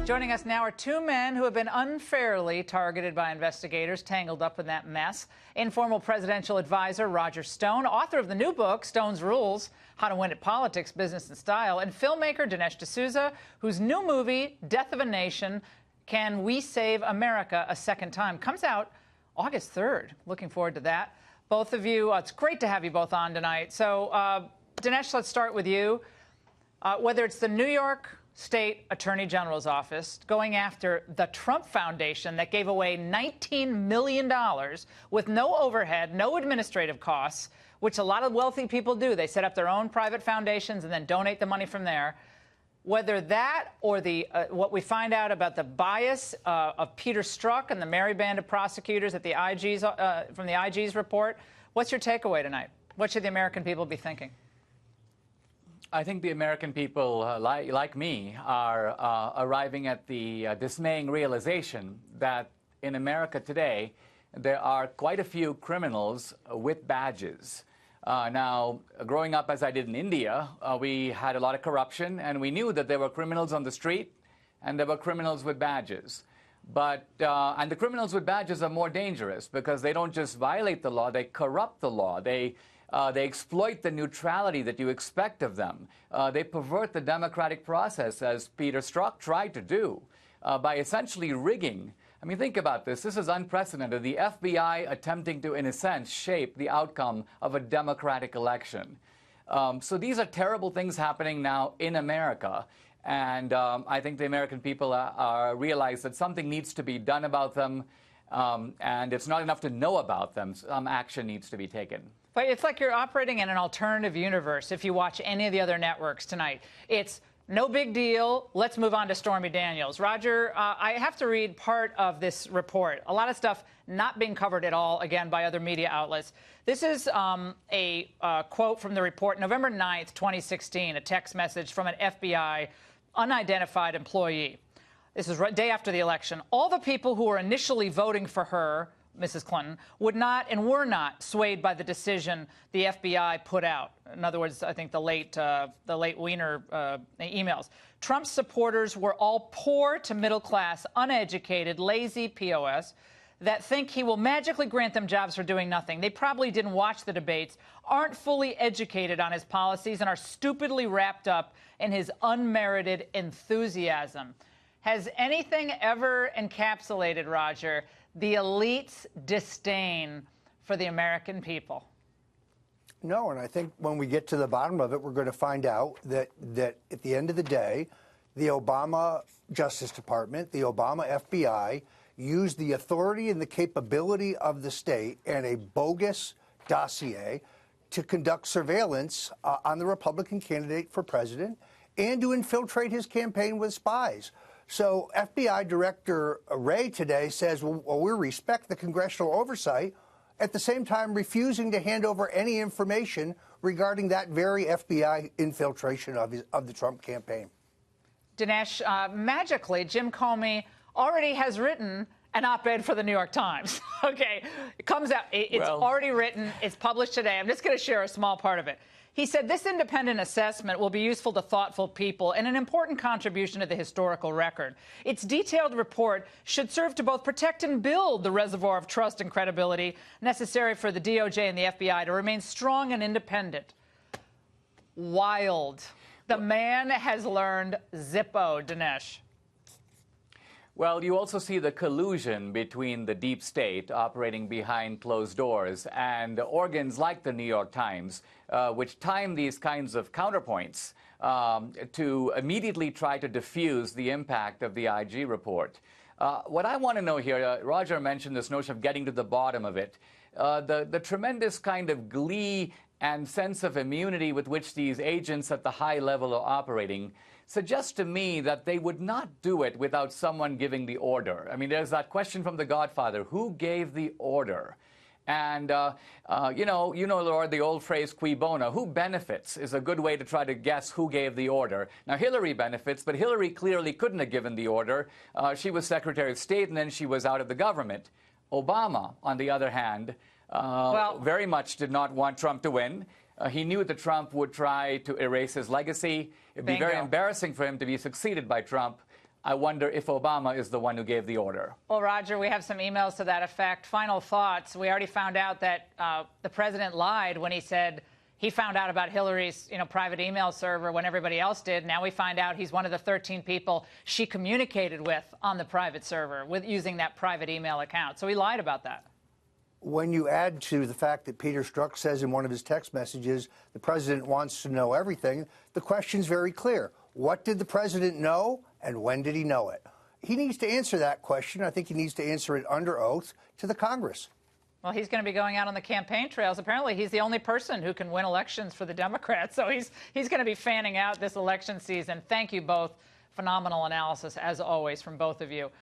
Joining us now are two men who have been unfairly targeted by investigators, tangled up in that mess. Informal presidential advisor Roger Stone, author of the new book, Stone's Rules, How to Win at Politics, Business and Style, and filmmaker Dinesh D'Souza, whose new movie, Death of a Nation, Can We Save America a Second Time, comes out August 3rd. Looking forward to that. Both of you, it's great to have you both on tonight. So, Dinesh, let's start with you. Whether it's the New York State Attorney General's office going after the Trump Foundation that gave away $19 million with no overhead, no administrative costs, which a lot of wealthy people do. They set up their own private foundations and then donate the money from there. Whether that or the what we find out about the bias of Peter Strzok and the merry band of prosecutors at the IG's, from the IG's report, what's your takeaway tonight? What should the American people be thinking? I think the American people, like me, are arriving at the dismaying realization that in America today, there are quite a few criminals with badges. Now, growing up as I did in India, we had a lot of corruption, and we knew that there were criminals on the street and there were criminals with badges. But and the criminals with badges are more dangerous because they don't just violate the law, they corrupt the law. They exploit the neutrality that you expect of them. They pervert the democratic process, as Peter Strzok tried to do, by essentially rigging. I mean, think about this. This is unprecedented. The FBI attempting to, in a sense, shape the outcome of a democratic election. So these are terrible things happening now in America. And I think the American people realize that something needs to be done about them. And it's not enough to know about them. Some action needs to be taken. But it's like you're operating in an alternative universe if you watch any of the other networks tonight. It's no big deal. Let's move on to Stormy Daniels. Roger, I have to read part of this report. A lot of stuff not being covered at all, again, by other media outlets. This is a quote from the report, November 9th, 2016, a text message from an FBI unidentified employee. This is day after the election. All the people who were initially voting for her, Mrs. Clinton, would not and were not swayed by the decision the FBI put out. In other words, I think the late Weiner emails. Trump's supporters were all poor to middle class, uneducated, lazy POS that think he will magically grant them jobs for doing nothing. They probably didn't watch the debates, aren't fully educated on his policies, and are stupidly wrapped up in his unmerited enthusiasm. Has anything ever encapsulated, Roger, the elite's disdain for the American people? No, and I think when we get to the bottom of it, we're going to find out that at the end of the day, the Obama Justice Department, the Obama FBI, used the authority and the capability of the state and a bogus dossier to conduct surveillance on the Republican candidate for president and to infiltrate his campaign with spies. So FBI Director Wray today says, well, we respect the congressional oversight, at the same time refusing to hand over any information regarding that very FBI infiltration of the Trump campaign. Dinesh, magically, Jim Comey already has written an op-ed for the New York Times. Okay, it comes out, it's already written, it's published today. I'm just going to share a small part of it. He said this independent assessment will be useful to thoughtful people and an important contribution to the historical record. Its detailed report should serve to both protect and build the reservoir of trust and credibility necessary for the DOJ and the FBI to remain strong and independent. Wild. The man has learned Zippo, Dinesh. Well, you also see the collusion between the deep state operating behind closed doors and organs like the New York Times, which time these kinds of counterpoints to immediately try to diffuse the impact of the IG report. What I want to know here, Roger mentioned this notion of getting to the bottom of it. The tremendous kind of glee and sense of immunity with which these agents at the high level are operating suggests to me that they would not do it without someone giving the order. I mean, there's that question from The Godfather, who gave the order? And, you know, Lord, the old phrase, cui bono, who benefits is a good way to try to guess who gave the order. Now, Hillary benefits, but Hillary clearly couldn't have given the order. She was Secretary of State, and then she was out of the government. Obama, on the other hand, very much did not want Trump to win. He knew that Trump would try to erase his legacy. It'd be very embarrassing for him to be succeeded by Trump. I wonder if Obama is the one who gave the order. Well, Roger, we have some emails to that effect. Final thoughts. We already found out that the president lied when he said he found out about Hillary's, private email server when everybody else did. Now we find out he's one of the 13 people she communicated with on the private server with using that private email account. So he lied about that. When you add to the fact that Peter Strzok says in one of his text messages the president wants to know everything, the question's very clear. What did the president know, and when did he know it? He needs to answer that question. I think he needs to answer it under oath to the Congress. Well, he's going to be going out on the campaign trails. Apparently, he's the only person who can win elections for the Democrats. So he's going to be fanning out this election season. Thank you both. Phenomenal analysis, as always, from both of you.